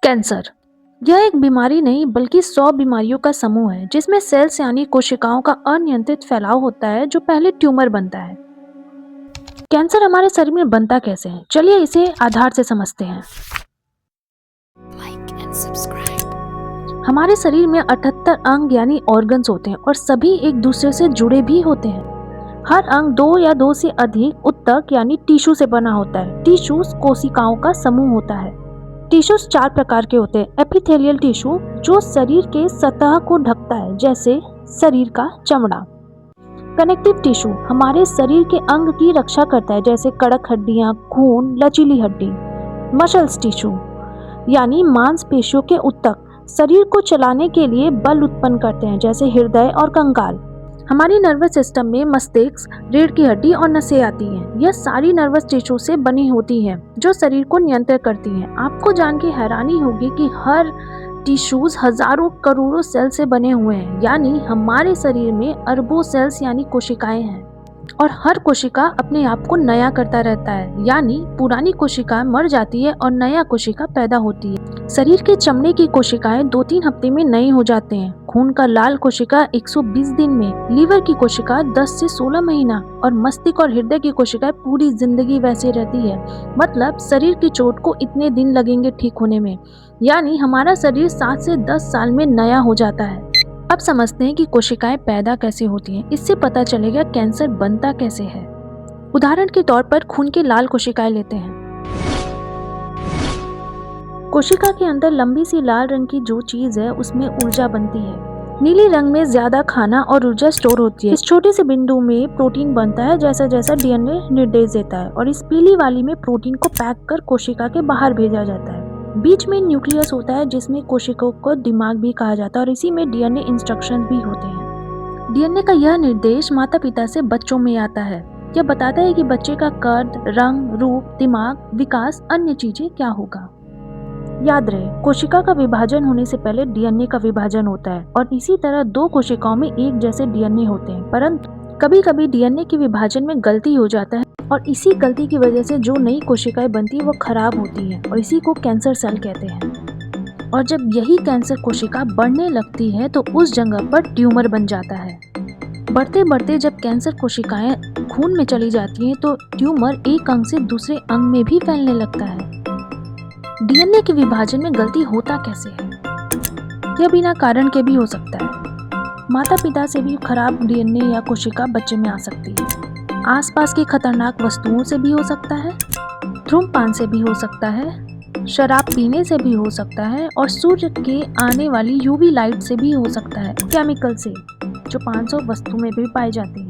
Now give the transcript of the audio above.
Cancer यह एक बीमारी नहीं बल्कि 100 बीमारियों का समूह है जिसमें सेल्स यानी कोशिकाओं का अनियंत्रित फैलाव होता है जो पहले ट्यूमर बनता है। कैंसर हमारे शरीर में बनता कैसे है, चलिए इसे आधार से समझते हैं। like and subscribe. हमारे शरीर में 78 अंग यानी ऑर्गन्स होते हैं और सभी एक दूसरे से जुड़े भी होते हैं। हर अंग दो या दो से अधिक उत्तक यानी टिश्यू से बना होता है। टिश्यूज कोशिकाओं का समूह होता है। टिश्यूज 4 प्रकार के होते हैं। एपिथेलियल टिश्यू जो शरीर के सतह को ढकता है जैसे शरीर का चमड़ा। कनेक्टिव टिश्यू हमारे शरीर के अंग की रक्षा करता है जैसे कड़क हड्डियां, खून, लचीली हड्डी। मसल्स टिश्यू यानी मांसपेशियों के उत्तक शरीर को चलाने के लिए बल उत्पन्न करते हैं जैसे हृदय और कंकाल। हमारी नर्वस सिस्टम में मस्तिष्क, रीढ़ की हड्डी और नसें आती हैं। यह सारी नर्वस टिश्यू से बनी होती हैं जो शरीर को नियंत्रित करती हैं। आपको जान के हैरानी होगी कि हर टिश्यूज हजारों करोड़ों सेल से बने हुए हैं, यानी हमारे शरीर में अरबों सेल्स यानी कोशिकाएं हैं और हर कोशिका अपने आप को नया करता रहता है, यानी पुरानी कोशिका मर जाती है और नया कोशिका पैदा होती है। शरीर के चमड़े की कोशिकाएं 2-3 हफ्ते में नई हो जाते हैं। खून का लाल कोशिका 120 दिन में, लीवर की कोशिका 10 से 16 महीना और मस्तिष्क और हृदय की कोशिकाएं पूरी जिंदगी वैसे रहती है। मतलब शरीर की चोट को इतने दिन लगेंगे ठीक होने में, यानी हमारा शरीर 7 से 10 साल में नया हो जाता है। अब समझते हैं कि कोशिकाएं पैदा कैसे होती हैं। इससे पता चलेगा कैंसर बनता कैसे है। उदाहरण के तौर पर खून की लाल कोशिकाएं लेते हैं। कोशिका के अंदर लंबी सी लाल रंग की जो चीज है उसमें ऊर्जा बनती है। नीली रंग में ज्यादा खाना और ऊर्जा स्टोर होती है। इस छोटे से बिंदु में प्रोटीन बनता है जैसा जैसा डीएनए निर्देश देता है और इस पीली वाली में प्रोटीन को पैक कर कोशिका के बाहर भेजा जाता है। बीच में न्यूक्लियस होता है जिसमें कोशिकाओं को दिमाग भी कहा जाता है और इसी में डीएनए इंस्ट्रक्शंस भी होते हैं। डीएनए का यह निर्देश माता पिता से बच्चों में आता है। यह बताता है कि बच्चे का कद, रंग, रूप, दिमाग, विकास, अन्य चीजें क्या होगा। याद रहे, कोशिका का विभाजन होने से पहले डीएनए का विभाजन होता है और इसी तरह दो कोशिकाओं में एक जैसे डीएनए होते हैं, परंतु कभी कभी डीएनए के विभाजन में गलती हो जाता है और इसी गलती की वजह से जो नई कोशिकाएं बनती है वो खराब होती है और इसी को कैंसर सेल कहते हैं। और जब यही कैंसर कोशिका बढ़ने लगती है तो उस जगह पर ट्यूमर बन जाता है। बढ़ते बढ़ते जब कैंसर कोशिकाएं खून में चली जाती हैं तो ट्यूमर एक अंग से दूसरे अंग में भी फैलने लगता है। डीएनए के विभाजन में गलती होता कैसे है? यह बिना कारण के भी हो सकता है। माता पिता से भी खराब डीएनए या कोशिका बच्चे में आ सकती है। आसपास की खतरनाक वस्तुओं से भी हो सकता है, धूम्रपान से भी हो सकता है, शराब पीने से भी हो सकता है और सूर्य के आने वाली यूवी लाइट से भी हो सकता है, केमिकल से जो 500 वस्तु में भी पाई जाती है।